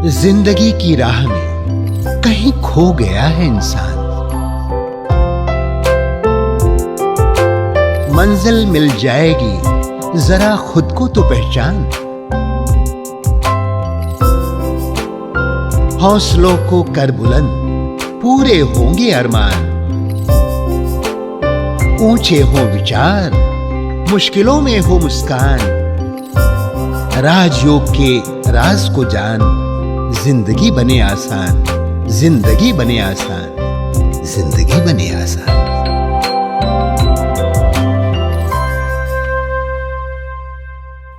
जिंदगी की राह में कहीं खो गया है इंसान। मंजिल मिल जाएगी, जरा खुद को तो पहचान। हौसलों को कर बुलंद, पूरे होंगे अरमान। ऊंचे हो विचार, मुश्किलों में हो मुस्कान। राजयोग के राज को जान, जिंदगी बने आसान, जिंदगी बने आसान, जिंदगी बने आसान।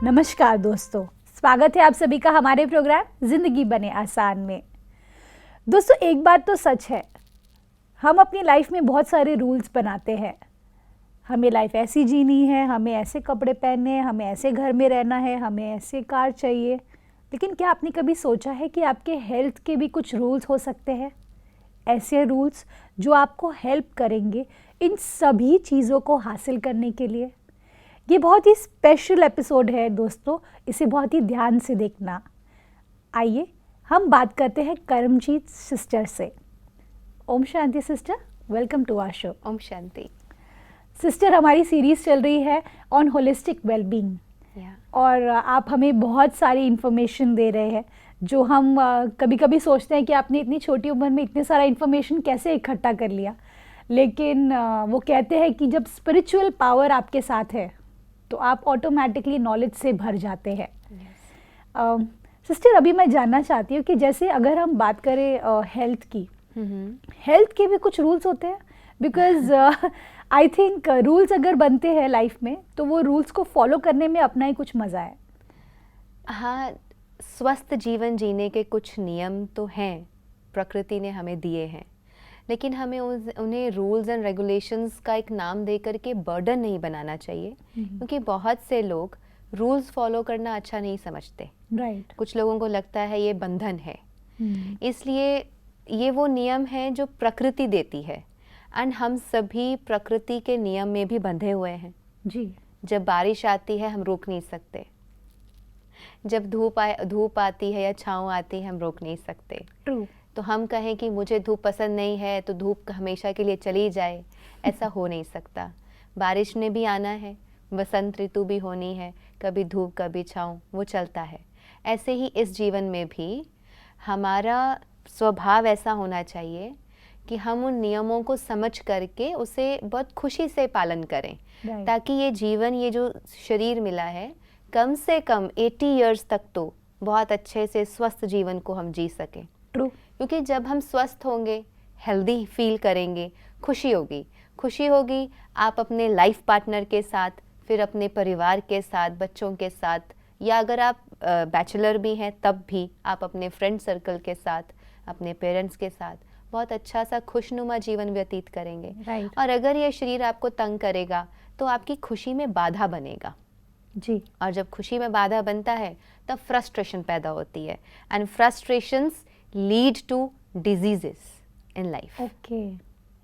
नमस्कार दोस्तों, स्वागत है आप सभी का हमारे प्रोग्राम जिंदगी बने आसान में। दोस्तों, एक बात तो सच है, हम अपनी लाइफ में बहुत सारे रूल्स बनाते हैं। हमें लाइफ ऐसी जीनी है, हमें ऐसे कपड़े पहनने हैं, हमें ऐसे घर में रहना है, हमें ऐसे कार चाहिए। लेकिन क्या आपने कभी सोचा है कि आपके हेल्थ के भी कुछ रूल्स हो सकते हैं? ऐसे रूल्स जो आपको हेल्प करेंगे इन सभी चीज़ों को हासिल करने के लिए। ये बहुत ही स्पेशल एपिसोड है दोस्तों, इसे बहुत ही ध्यान से देखना। आइए हम बात करते हैं करमजीत सिस्टर से। ओम शांति sister, welcome to our show. ओम शांति। सिस्टर, हमारी सीरीज चल रही है ऑन होलिस्टिक वेलबींग और आप हमें बहुत सारी इन्फॉर्मेशन दे रहे हैं जो हम कभी कभी सोचते हैं कि आपने इतनी छोटी उम्र में इतने सारा इन्फॉर्मेशन कैसे इकट्ठा कर लिया। लेकिन वो कहते हैं कि जब स्पिरिचुअल पावर आपके साथ है तो आप ऑटोमेटिकली नॉलेज से भर जाते हैं। सिस्टर, अभी मैं जानना चाहती हूँ कि जैसे अगर हम बात करें हेल्थ की, हेल्थ के भी कुछ रूल्स होते हैं। बिकॉज आई थिंक रूल्स अगर बनते हैं लाइफ में तो वो रूल्स को फॉलो करने में अपना ही कुछ मज़ा है। हाँ, स्वस्थ जीवन जीने के कुछ नियम तो हैं, प्रकृति ने हमें दिए हैं, लेकिन हमें उन्हें रूल्स एंड रेगुलेशंस का एक नाम दे करके बर्डन नहीं बनाना चाहिए। क्योंकि बहुत से लोग रूल्स फॉलो करना अच्छा नहीं समझते। राइट। कुछ लोगों को लगता है ये बंधन है। इसलिए ये वो नियम हैं जो प्रकृति देती है, एंड हम सभी प्रकृति के नियम में भी बंधे हुए हैं जी। जब बारिश आती है हम रोक नहीं सकते, जब धूप आती है या छाँव आती है हम रोक नहीं सकते। ट्रू। तो हम कहें कि मुझे धूप पसंद नहीं है तो धूप हमेशा के लिए चली जाए, ऐसा हो नहीं सकता। बारिश ने भी आना है, वसंत ऋतु भी होनी है, कभी धूप कभी छाँव, वो चलता है। ऐसे ही इस जीवन में भी हमारा स्वभाव ऐसा होना चाहिए कि हम उन नियमों को समझ करके उसे बहुत खुशी से पालन करें, ताकि ये जीवन, ये जो शरीर मिला है, कम से कम 80 इयर्स तक तो बहुत अच्छे से स्वस्थ जीवन को हम जी सकें। ट्रू। क्योंकि जब हम स्वस्थ होंगे, हेल्दी फील करेंगे, खुशी होगी आप अपने लाइफ पार्टनर के साथ, फिर अपने परिवार के साथ, बच्चों के साथ, या अगर आप बैचलर भी हैं तब भी आप अपने फ्रेंड सर्कल के साथ, अपने पेरेंट्स के साथ बहुत अच्छा सा खुशनुमा जीवन व्यतीत करेंगे। राइट। और अगर ये शरीर आपको तंग करेगा तो आपकी खुशी में बाधा बनेगा जी। और जब खुशी में बाधा बनता है तब फ्रस्ट्रेशन पैदा होती है, and frustrations lead to diseases in life. Okay.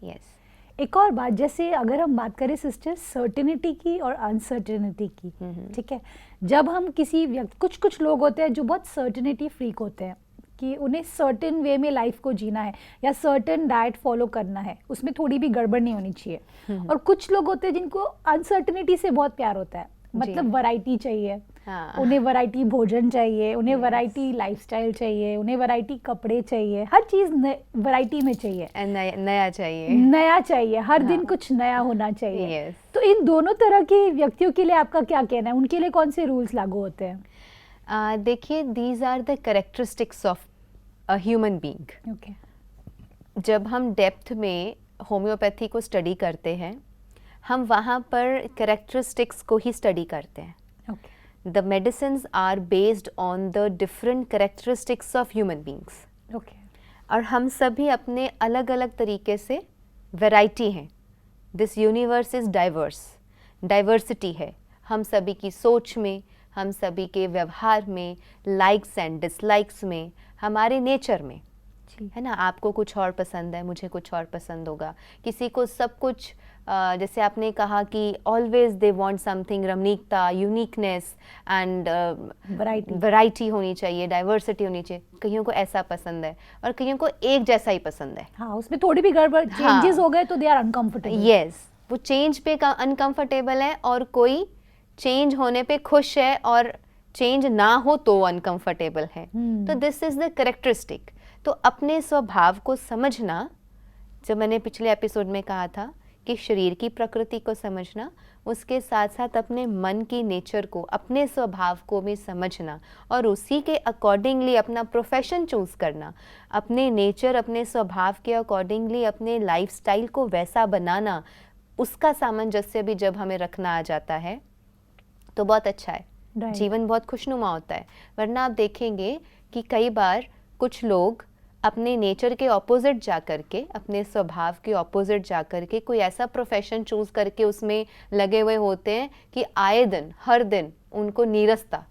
Yes. एक और बात, जैसे अगर हम बात करें सिस्टर सर्टेनिटी की और अनसर्टेनिटी की, ठीक है, जब हम किसी व्यक्ति, कुछ लोग होते हैं जो बहुत सर्टेनिटी फ्रीक होते हैं कि उन्हें सर्टेन वे में लाइफ को जीना है या सर्टेन डाइट फॉलो करना है, उसमें थोड़ी भी गड़बड़ नहीं होनी चाहिए। और कुछ लोग होते हैं जिनको अनसर्टेनिटी से बहुत प्यार होता है, मतलब वैरायटी चाहिए। हाँ। उन्हें वैरायटी भोजन चाहिए, उन्हें वैरायटी लाइफस्टाइल चाहिए, उन्हें वैरायटी कपड़े चाहिए, हर चीज़ वैरायटी में चाहिए। नया चाहिए, हर दिन कुछ नया होना चाहिए। Yes. तो इन दोनों तरह के व्यक्तियों के लिए आपका क्या कहना है? उनके लिए कौन से रूल्स लागू होते हैं? देखिए, these are the characteristics of a human being. Okay. जब हम डेप्थ में होम्योपैथी को स्टडी करते हैं, हम वहाँ पर कैरेक्टरिस्टिक्स को ही स्टडी करते हैं। Okay. The medicines are based on the different characteristics of human beings. Okay. और हम सभी अपने अलग अलग तरीके से वैरायटी हैं। This universe is diverse, diversity है हम सभी की सोच में, हम सभी के व्यवहार में, लाइक्स एंड डिसलाइक्स में, हमारे नेचर में। जी। है ना। आपको कुछ और पसंद है, मुझे कुछ और पसंद होगा। किसी को सब कुछ जैसे आपने कहा कि ऑलवेज दे वांट समथिंग, रमणीकता, यूनिकनेस एंड वैरायटी। वैरायटी होनी चाहिए, डाइवर्सिटी होनी चाहिए। कईयों को ऐसा पसंद है और कईयों को एक जैसा ही पसंद है। हाँ, उसमें थोड़ी भी गड़बड़ चेंजेस हो गए तो दे आर अनकंफर्टेबल। यस, वो चेंज पे अनकंफर्टेबल है और कोई चेंज होने पे खुश है और चेंज ना हो तो अनकंफर्टेबल है। तो दिस इज द कैरेक्टरिस्टिक। तो अपने स्वभाव को समझना, जब मैंने पिछले एपिसोड में कहा था कि शरीर की प्रकृति को समझना, उसके साथ साथ अपने मन की नेचर को, अपने स्वभाव को भी समझना और उसी के अकॉर्डिंगली अपना प्रोफेशन चूज करना, अपने नेचर, अपने स्वभाव के अकॉर्डिंगली अपने लाइफस्टाइल को वैसा बनाना, उसका सामंजस्य भी जब हमें रखना आ जाता है तो बहुत अच्छा है। Right. जीवन बहुत खुशनुमा होता है। वरना आप देखेंगे कि कई बार कुछ लोग अपने नेचर के ऑपोजिट जा करके, अपने स्वभाव के ऑपोजिट जा करके कोई ऐसा प्रोफेशन चूज करके उसमें लगे हुए होते हैं कि आए दिन, हर दिन उनको नीरसता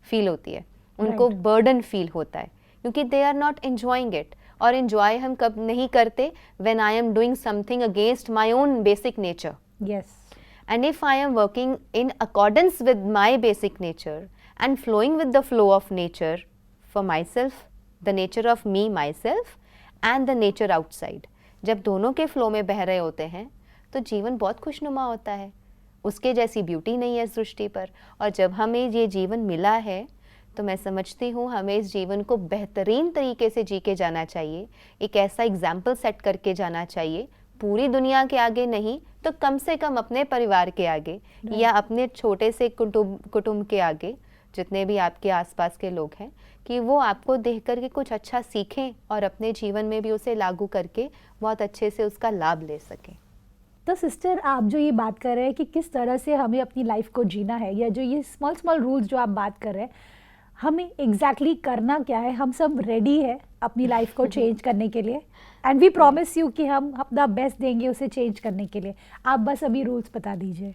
फील होती है, उनको बर्डन फील होता है, क्योंकि they are not enjoying it. और एंजॉय हम कब नहीं करते? When I am doing something against my own basic nature. Yes. And if I am working in accordance with my basic nature and flowing with the flow of nature for myself, the nature of me, myself and the nature outside, जब दोनों के flow में बह रहे होते हैं तो जीवन बहुत खुशनुमा होता है। उसके जैसी ब्यूटी नहीं है इस सृष्टि पर। और जब हमें ये जीवन मिला है तो मैं समझती हूँ हमें इस जीवन को बेहतरीन तरीके से जी के जाना चाहिए, एक ऐसा एग्जाम्पल सेट करके जाना चाहिए, पूरी दुनिया के आगे नहीं तो कम से कम अपने परिवार के आगे या अपने छोटे से कुटुंब के आगे, जितने भी आपके आसपास के लोग हैं, कि वो आपको देख करके कुछ अच्छा सीखें और अपने जीवन में भी उसे लागू करके बहुत अच्छे से उसका लाभ ले सकें। तो सिस्टर, आप जो ये बात कर रहे हैं कि किस तरह से हमें अपनी लाइफ को जीना है, या जो ये स्मॉल स्मॉल रूल्स जो आप बात कर रहे हैं, हमें एग्जैक्टली करना क्या है? हम सब रेडी है अपनी लाइफ को चेंज करने के लिए, एंड वी प्रॉमिस यू कि हम अपना बेस्ट देंगे उसे चेंज करने के लिए। आप बस अभी रूल्स बता दीजिए।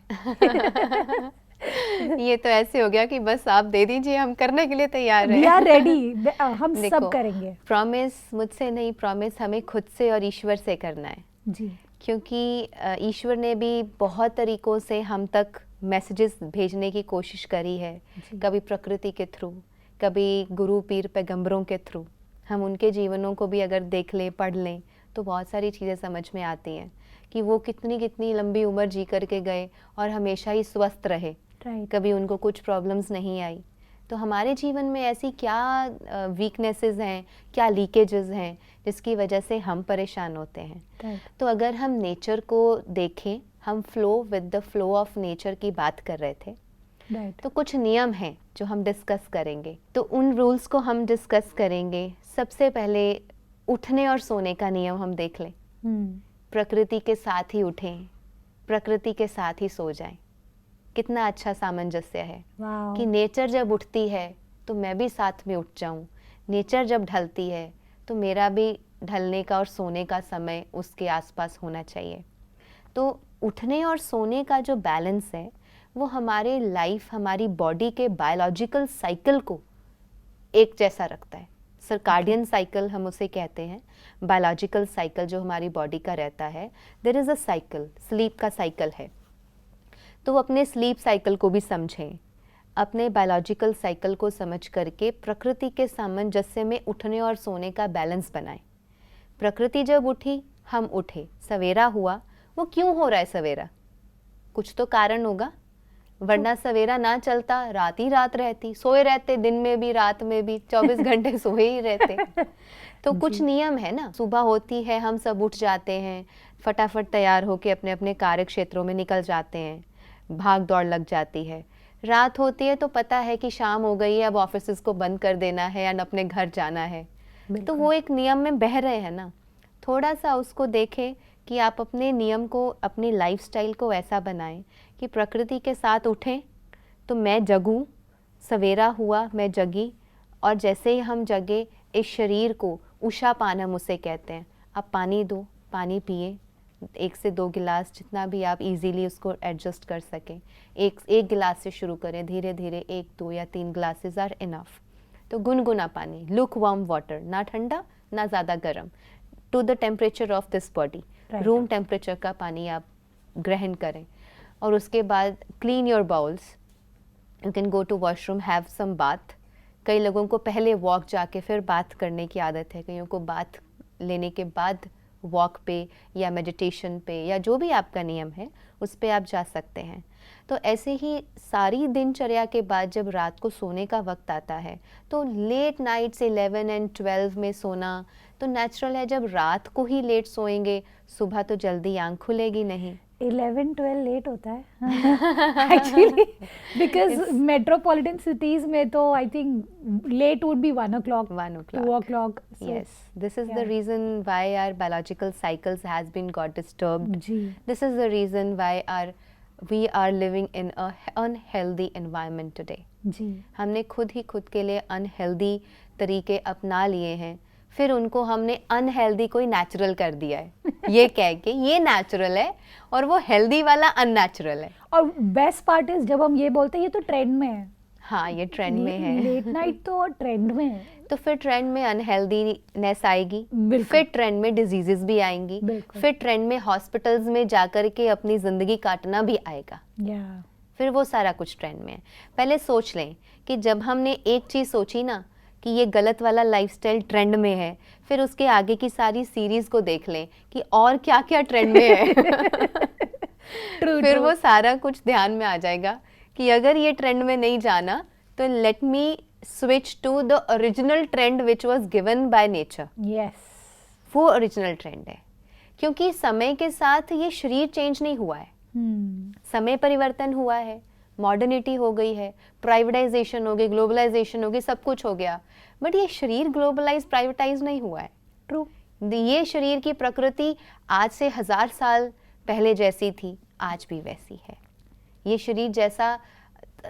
ये तो ऐसे हो गया कि बस आप दे दीजिए, हम करने के लिए तैयार हैं। वी आर रेडी, हम सब देखो, करेंगे। प्रॉमिस मुझसे नहीं, प्रॉमिस हमें खुद से और ईश्वर से करना है। जी। क्योंकि ईश्वर ने भी बहुत तरीकों से हम तक मैसेजेस भेजने की कोशिश करी है। कभी प्रकृति के थ्रू, कभी गुरु पीर पैगंबरों के थ्रू। हम उनके जीवनों को भी अगर देख लें, पढ़ लें, तो बहुत सारी चीज़ें समझ में आती हैं कि वो कितनी कितनी लंबी उम्र जी करके गए और हमेशा ही स्वस्थ रहे। कभी उनको कुछ प्रॉब्लम्स नहीं आई। तो हमारे जीवन में ऐसी क्या वीकनेसेस हैं, क्या लीकेजेस हैं जिसकी वजह से हम परेशान होते हैं। तो अगर हम नेचर को देखें, हम flow with the flow of nature की बात कर रहे थे, तो कुछ नियम हैं जो हम डिस्कस करेंगे। तो उन रूल्स को हम डिस्कस करेंगे। सबसे पहले उठने और सोने का नियम हम देख लें। प्रकृति के साथ ही उठें, प्रकृति के साथ ही सो जाएं। कितना अच्छा सामंजस्य है कि नेचर जब उठती है तो मैं भी साथ में उठ जाऊं, नेचर जब ढलती है तो मेरा भी ढलने का और सोने का समय उसके आसपास होना चाहिए। तो उठने और सोने का जो बैलेंस है वो हमारे लाइफ, हमारी बॉडी के बायोलॉजिकल साइकिल को एक जैसा रखता है। सर्काडियन साइकिल हम उसे कहते हैं, बायोलॉजिकल साइकिल जो हमारी बॉडी का रहता है। There is a cycle, sleep का साइकिल है। तो अपने स्लीप साइकिल को भी समझें, अपने बायोलॉजिकल साइकिल को समझ करके प्रकृति के सामंजस्य में उठने और सोने का बैलेंस बनाएं। प्रकृति जब उठी, हम उठे, सवेरा हुआ। वो क्यों हो रहा है सवेरा? कुछ तो कारण होगा, वरना सवेरा ना चलता, रात ही रात रहती, सोए रहते, दिन में भी रात में भी 24 घंटे सोए ही रहते। तो कुछ नियम है ना। सुबह होती है, हम सब उठ जाते हैं, फटाफट तैयार होके अपने अपने कार्य क्षेत्रों में निकल जाते हैं, भाग दौड़ लग जाती है। रात होती है तो पता है कि शाम हो गई है, अब ऑफिस को बंद कर देना है या अपने घर जाना है। तो वो एक नियम में बह रहे हैं ना। थोड़ा सा उसको देखें कि आप अपने नियम को, अपनी लाइफस्टाइल को ऐसा बनाएं कि प्रकृति के साथ उठें तो मैं जगूं, सवेरा हुआ, मैं जगी, और जैसे ही हम जगे, इस शरीर को उषा पान हम उसे कहते हैं। आप पानी दो, पानी पिए, 1 से 2 गिलास, जितना भी आप इजीली उसको एडजस्ट कर सकें। एक गिलास से शुरू करें, धीरे धीरे 1, 2 या 3 ग्लासेस आर इनफ। तो गुनगुना पानी, लुक वार्म वाटर, ना ठंडा ना ज़्यादा गर्म, to the temperature of this body, Right. Room temperature का पानी आप ग्रहण करें। और उसके बाद clean your bowels, you can go to washroom, have some bath. कई लोगों को पहले वॉक जाके फिर बात करने की आदत है, कईयों को बात लेने के बाद वॉक पे या मेडिटेशन पे या जो भी आपका नियम है उस पे आप जा सकते हैं। तो ऐसे ही सारी दिनचर्या के बाद जब रात को सोने का वक्त आता है तो लेट नाइट्स 11 एंड 12 में सोना तो नेचुरल है। जब रात को ही लेट सोएंगे सुबह तो जल्दी आंख खुलेगी नहीं। 11-12 लेट होता है एक्चुअली, बिकॉज मेट्रोपॉलिटन सिटीज में तो I think late would be 1 o'clock, 1 o'clock. 2 o'clock. Yes, this is the yeah. reason why our biological cycles has been got disturbed. जी This is the reason why we are living in a unhealthy environment today. जी हमने खुद ही खुद के लिए unhealthy तरीके अपना लिए हैं, फिर उनको हमने अनहेल्दी कोई नेचुरल कर दिया है ये कह के ये नेचुरल है और वो हेल्दी वाला अननेचुरल है। और बेस्ट पार्ट इज जब हम ये बोलते हैं ये तो ट्रेंड में है, हाँ ये ट्रेंड में है। लेट नाइट तो ट्रेंड में है। तो फिर ट्रेंड में अनहेल्दीनेस आएगी, बिल्कुल। फिर ट्रेंड में डिजीजेस भी आएंगी, बिल्कुल। फिर ट्रेंड में हॉस्पिटल्स में जाकर के अपनी ज़िंदगी काटना भी आएगा। या फिर वो सारा कुछ ट्रेंड में है। पहले सोच लें कि जब हमने एक चीज़ सोची ना कि ये गलत वाला लाइफस्टाइल ट्रेंड में है, फिर उसके आगे की सारी सीरीज़ को देख लें कि और क्या क्या ट्रेंड में है फिर वो सारा कुछ ध्यान में आ जाएगा कि अगर ये ट्रेंड में नहीं जाना तो let me switch to the original trend which was given by nature. Yes वो ओरिजिनल ट्रेंड है, क्योंकि समय के साथ ये शरीर चेंज नहीं हुआ है, समय परिवर्तन हुआ है, मॉडर्निटी हो गई है, प्राइवेटाइजेशन हो गई, ग्लोबलाइजेशन हो गई, सब कुछ हो गया, बट ये शरीर ग्लोबलाइज प्राइवेटाइज नहीं हुआ है। ट्रू। ये शरीर की प्रकृति आज से 1000 साल पहले जैसी थी आज भी वैसी है। ये शरीर जैसा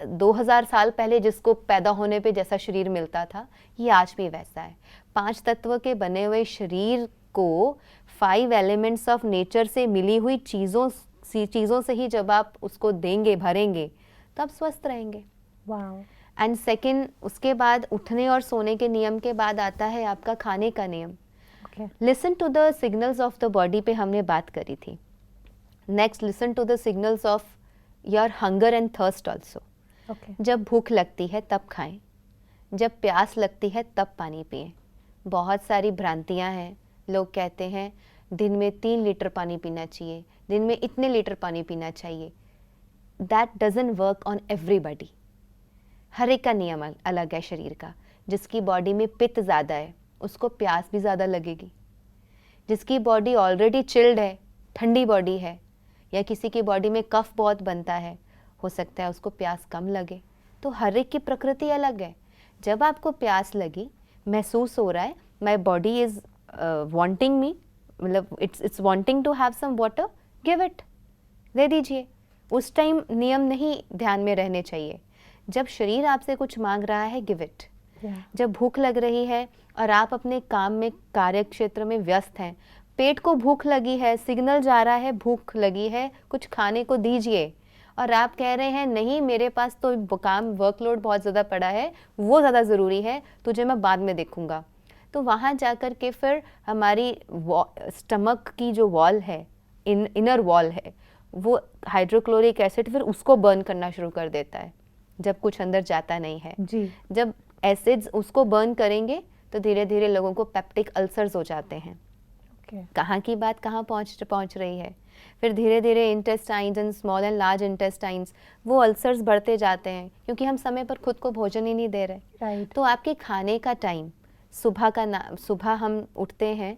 2000 साल पहले जिसको पैदा होने पे जैसा शरीर मिलता था ये आज भी वैसा है। 5 तत्व के बने हुए शरीर को 5 एलिमेंट्स ऑफ नेचर से मिली हुई चीज़ों से ही जब आप उसको देंगे भरेंगे तो आप स्वस्थ रहेंगे। वाओ। एंड सेकंड उसके बाद उठने और सोने के नियम के बाद आता है आपका खाने का नियम। Listen to the signals of the body पे हमने बात करी थी। Next listen to the signals of your hunger and thirst also. जब भूख लगती है तब खाएं, जब प्यास लगती है तब पानी पिएं। बहुत सारी भ्रांतियां हैं, लोग कहते हैं दिन में 3 लीटर पानी पीना चाहिए, दिन में इतने लीटर पानी पीना चाहिए। That doesn't work on everybody. हर एक का नियम अलग है शरीर का। जिसकी बॉडी में पित्त ज़्यादा है उसको प्यास भी ज़्यादा लगेगी। जिसकी बॉडी ऑलरेडी चिल्ड है, ठंडी बॉडी है, या किसी की बॉडी में कफ बहुत बनता है, हो सकता है उसको प्यास कम लगे। तो हर एक की प्रकृति अलग है। जब आपको प्यास लगी, महसूस हो रहा है my body is wanting me, मतलब it's wanting to have some water, give it, दे दीजिए। उस टाइम नियम नहीं ध्यान में रहने चाहिए। जब शरीर आपसे कुछ मांग रहा है, गिव इट। जब भूख लग रही है और आप अपने काम में कार्य क्षेत्र में व्यस्त हैं, पेट को भूख लगी है, सिग्नल जा रहा है भूख लगी है, कुछ खाने को दीजिए, और आप कह रहे हैं नहीं मेरे पास तो काम वर्कलोड बहुत ज़्यादा पड़ा है, वो ज़्यादा ज़रूरी है, तुझे मैं बाद में देखूँगा, तो वहाँ जाकर के फिर हमारी स्टमक की जो वॉल है, इनर वॉल है, वो हाइड्रोक्लोरिक एसिड फिर उसको बर्न करना शुरू कर देता है जब कुछ अंदर जाता नहीं है जी। जब एसिड्स उसको बर्न करेंगे तो धीरे धीरे लोगों को पेप्टिक अल्सर्स हो जाते हैं। कहाँ की बात कहाँ पहुँच रही है। फिर धीरे धीरे intestines and small and large intestines, वो अल्सर्स बढ़ते जाते हैं क्योंकि हम समय पर खुद को भोजन ही नहीं दे रहे। तो आपके खाने का टाइम सुबह हम उठते हैं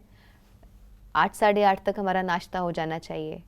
8 साढ़े 8 तक हमारा नाश्ता हो जाना चाहिए।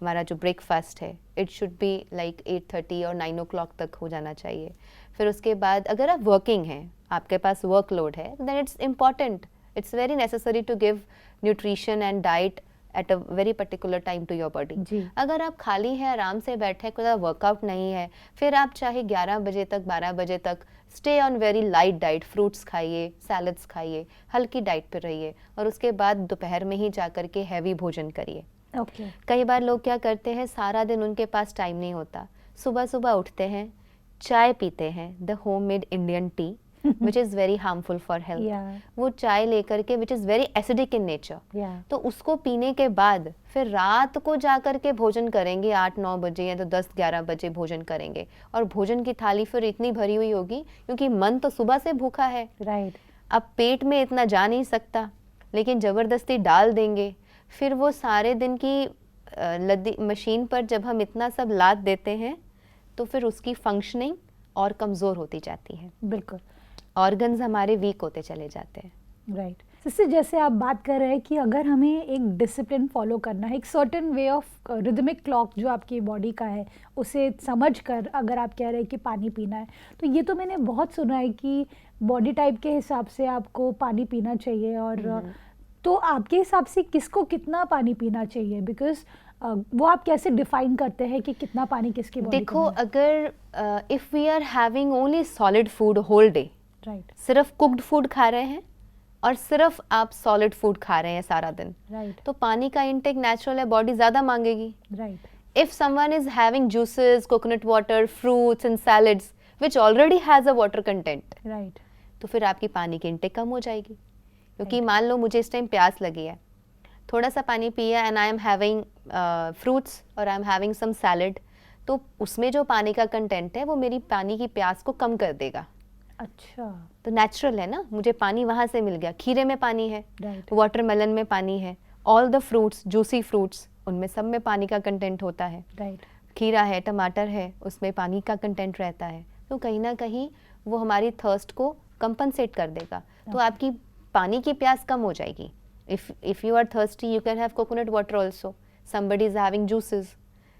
हमारा जो ब्रेकफास्ट है इट शुड बी लाइक 8:30 और 9 o'clock तक हो जाना चाहिए। फिर उसके बाद अगर आप वर्किंग हैं, आपके पास वर्कलोड है, then it's important, it's very necessary to give nutrition and diet at a very particular time to your body. अगर आप खाली हैं, आराम से बैठे, कोई वर्कआउट नहीं है, फिर आप चाहे 11 बजे तक 12 बजे तक stay on very light diet, fruits खाइए, सैलड्स खाइए, हल्की डाइट पर रहिए, और उसके बाद दोपहर में ही जाकर के हैवी भोजन करिए। कई बार लोग क्या करते हैं, सारा दिन उनके पास टाइम नहीं होता, सुबह सुबह उठते हैं, चाय पीते हैं, the homemade Indian T, which is very harmful for health. Yeah. वो चाय लेकर के which is very acidic in nature, Yeah. तो उसको पीने के बाद फिर रात को जा कर के भोजन करेंगे 8-9 बजे या तो 10-11 बजे भोजन करेंगे, और भोजन की थाली फिर इतनी भरी हुई होगी क्योंकि मन तो सुबह से भूखा है, Right. अब पेट में इतना जा नहीं सकता, लेकिन ज़बरदस्ती डाल देंगे। फिर वो सारे दिन की लद्दी मशीन पर जब हम इतना सब लाद देते हैं तो फिर उसकी फंक्शनिंग और कमज़ोर होती जाती है, बिल्कुल। ऑर्गन्स हमारे वीक होते चले जाते हैं। राइट। सिस्टर, जैसे आप बात कर रहे हैं कि अगर हमें एक डिसिप्लिन फॉलो करना है, एक certain way of rhythmic clock जो आपकी बॉडी का है उसे समझ कर अगर आप कह रहे हैं कि पानी पीना है, तो ये तो मैंने बहुत सुना है कि बॉडी टाइप के हिसाब से आपको पानी पीना चाहिए। और तो आपके हिसाब से किसको कितना पानी पीना चाहिए? बिकॉज वो आप कैसे डिफाइन करते हैं कि कितना पानी किसकी बॉडी देखो, अगर if we are having only solid food whole day, right सिर्फ कुक्ड फूड खा रहे हैं और सिर्फ आप सॉलिड फूड खा रहे हैं सारा दिन, राइट तो पानी का इंटेक नेचुरल है, बॉडी ज़्यादा मांगेगी। Right If someone is having juices, coconut water, fruits and salads which already has a water content, right तो फिर आपकी पानी की इंटेक कम हो जाएगी। क्योंकि मान लो मुझे इस टाइम प्यास लगी है, थोड़ा सा पानी पिया and I am having fruits और I am having some salad, तो उसमें जो पानी का कंटेंट है वो मेरी पानी की प्यास को कम कर देगा। अच्छा। तो नेचुरल है ना, मुझे पानी वहाँ से मिल गया। खीरे में पानी है, राइट वाटरमेलन में पानी है, all the fruits, juicy fruits, उनमें सब में पानी का कंटेंट होता है। राइट खीरा है, टमाटर है, उसमें पानी का कंटेंट रहता है, तो कहीं ना कहीं वो हमारी थर्स्ट को कंपनसेट कर देगा, तो आपकी पानी की प्यास कम हो जाएगी। If you are thirsty you can have coconut water also, somebody is having juices,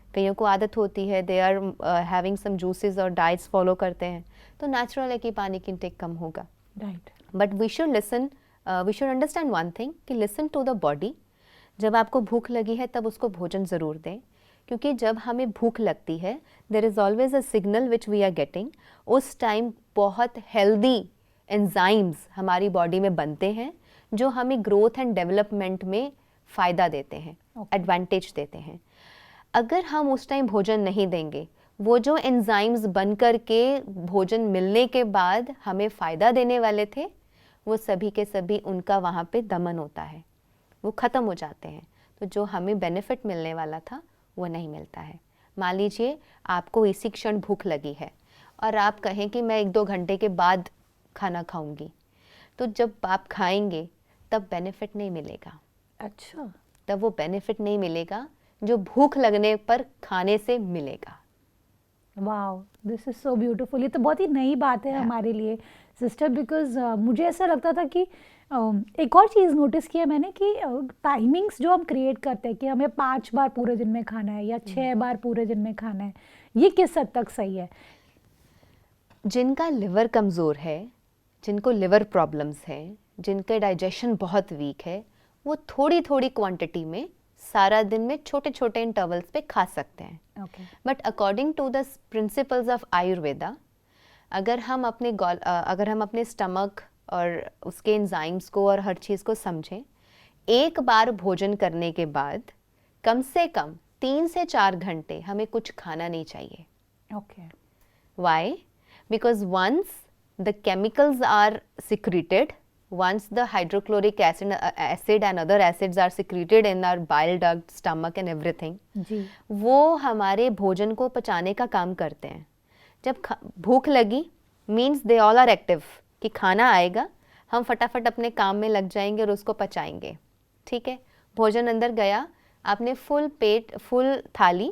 कईयों को आदत होती है, they are having some juices और डाइट्स फॉलो करते हैं, तो नेचुरल है कि पानी की इंटेक कम होगा। Right but we should listen, we should understand one thing कि लिसन टू द बॉडी। जब आपको भूख लगी है तब उसको भोजन ज़रूर दें, क्योंकि जब हमें भूख लगती है there is always a signal which we are getting. उस टाइम बहुत हेल्दी एंजाइम्स हमारी बॉडी में बनते हैं जो हमें ग्रोथ एंड डेवलपमेंट में फ़ायदा देते हैं, एडवांटेज देते हैं। अगर हम उस टाइम भोजन नहीं देंगे, वो जो एंजाइम्स बन कर के भोजन मिलने के बाद हमें फ़ायदा देने वाले थे, वो सभी के सभी उनका वहाँ पे दमन होता है, वो ख़त्म हो जाते हैं। तो जो हमें बेनिफिट मिलने वाला था वो नहीं मिलता है। मान लीजिए आपको इसी क्षण भूख लगी है और आप कहें कि मैं 1-2 घंटे के बाद खाना खाऊंगी, तो जब आप खाएंगे तब बेनिफिट नहीं मिलेगा। अच्छा। तब वो बेनिफिट नहीं मिलेगा जो भूख लगने पर खाने से मिलेगा। Wow, this is so beautiful. ये तो बहुत ही नई बात है हमारे लिए सिस्टर, बिकॉज मुझे ऐसा लगता था कि एक और चीज़ नोटिस किया मैंने कि टाइमिंग्स जो हम क्रिएट करते हैं कि हमें 5 बार पूरे दिन में खाना है या 6 बार पूरे दिन में खाना है, ये किस हद तक सही है? जिनका लिवर कमज़ोर है, जिनको लिवर प्रॉब्लम्स हैं, जिनका डाइजेशन बहुत वीक है, वो थोड़ी थोड़ी क्वांटिटी में सारा दिन में छोटे छोटे इंटरवल्स पे खा सकते हैं। Okay. But according to the principles of Ayurveda, अगर हम अपने स्टमक और उसके एंजाइम्स को और हर चीज़ को समझें, एक बार भोजन करने के बाद कम से कम 3 से 4 घंटे हमें कुछ खाना नहीं चाहिए। Okay. Why? Because once the chemicals are secreted, once the hydrochloric acid and other acids are secreted in our bile duct, stomach and everything, जी। वो हमारे भोजन को पचाने का काम करते हैं। जब भूख लगी means they all are active, कि खाना आएगा, हम फटाफट अपने काम में लग जाएंगे और उसको पचाएंगे। ठीक है, भोजन अंदर गया, आपने फुल पेट, फुल थाली,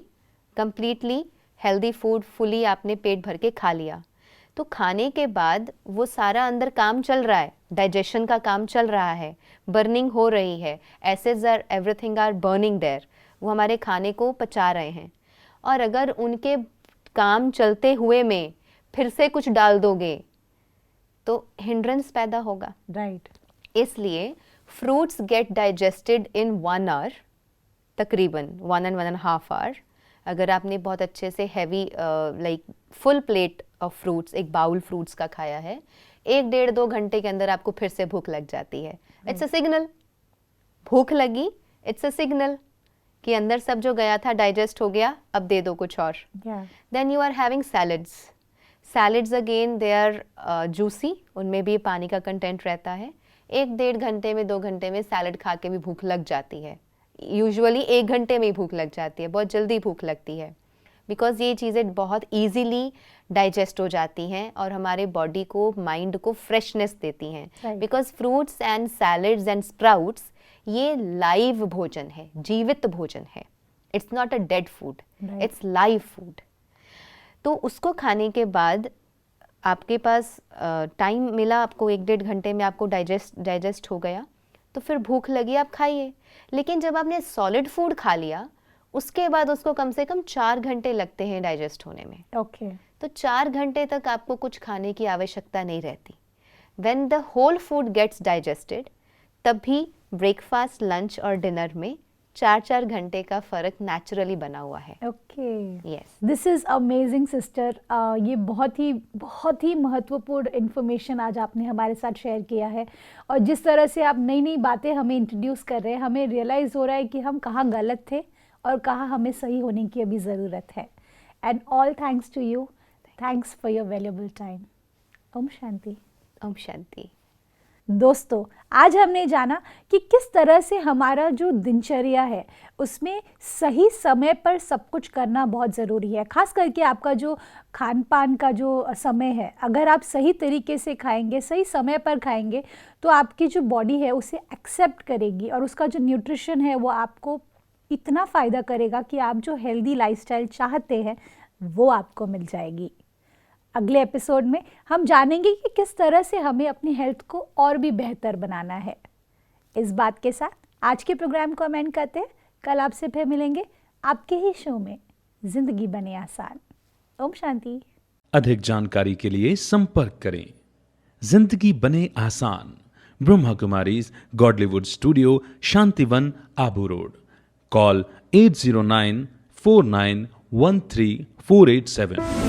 कंप्लीटली हेल्दी फूड फुली आपने पेट भर के खा लिया, तो खाने के बाद वो सारा अंदर काम चल रहा है, डाइजेशन का काम चल रहा है, बर्निंग हो रही है, acids are everything are burning there, वो हमारे खाने को पचा रहे हैं। और अगर उनके काम चलते हुए में फिर से कुछ डाल दोगे तो हिंड्रेंस पैदा होगा। राइट। इसलिए fruits get digested in 1 hour, तकरीबन 1 and 1.5 आवर। अगर आपने बहुत अच्छे से heavy like full plate of fruits, एक बाउल फ्रूट्स का खाया है, 1-1.5-2 घंटे के अंदर आपको फिर से भूख लग जाती है। इट्स अ सिग्नल, भूख लगी, इट्स अ सिग्नल कि अंदर सब जो गया था डाइजेस्ट हो गया, अब दे दो कुछ और। या। Then you are having salads. Salads again they are juicy, उनमें भी पानी का कंटेंट रहता है। 1-1.5 घंटे में 2 घंटे में सैलड खा के भी भूख लग जाती है। यूजुअली 1 घंटे में ही भूख लग जाती है, बहुत जल्दी भूख लगती है, बिकॉज ये चीज़ें बहुत ईजीली डाइजेस्ट हो जाती हैं और हमारे बॉडी को, माइंड को फ्रेशनेस देती हैं। Right. Because fruits and salads and sprouts ये लाइव भोजन है, जीवित भोजन है। It's not a dead food, Right. It's live food. तो उसको खाने के बाद आपके पास टाइम मिला, आपको 1-1.5 घंटे में आपको डाइजेस्ट हो गया, तो फिर भूख लगी, आप खाइए। लेकिन जब आपने सॉलिड फूड खा लिया, उसके बाद उसको कम से कम 4 घंटे लगते हैं डाइजेस्ट होने में। ओके तो 4 घंटे तक आपको कुछ खाने की आवश्यकता नहीं रहती। When the whole food gets digested, तभी ब्रेकफास्ट, लंच और डिनर में 4-4 घंटे का फ़र्क नेचुरली बना हुआ है। Okay yes, this is amazing sister. ये बहुत ही महत्वपूर्ण इन्फॉर्मेशन आज आपने हमारे साथ शेयर किया है, और जिस तरह से आप नई नई बातें हमें इंट्रोड्यूस कर रहे हैं, हमें रियलाइज़ हो रहा है कि हम कहाँ गलत थे और कहाँ हमें सही होने की अभी ज़रूरत है। And all thanks to you, thanks for your valuable time. ओम शांति। ओम शांति। दोस्तों, आज हमने जाना कि किस तरह से हमारा जो दिनचर्या है उसमें सही समय पर सब कुछ करना बहुत ज़रूरी है। खास करके आपका जो खान पान का जो समय है, अगर आप सही तरीके से खाएंगे, सही समय पर खाएंगे, तो आपकी जो बॉडी है उसे एक्सेप्ट करेगी और उसका जो न्यूट्रिशन है वो आपको इतना फ़ायदा करेगा कि आप जो हेल्दी लाइफस्टाइल चाहते हैं वो आपको मिल जाएगी। अगले एपिसोड में हम जानेंगे कि किस तरह से हमें अपनी हेल्थ को और भी बेहतर बनाना है। इस बात के साथ आज के प्रोग्राम को हम एंड करते हैं। कल आपसे फिर मिलेंगे आपके ही शो में जिंदगी बने आसान। ओम शांति। अधिक जानकारी के लिए संपर्क करें। जिंदगी बने आसान, Brahma Kumaris Godlywood studio, Shantivan, Abu road. Call 80949134887।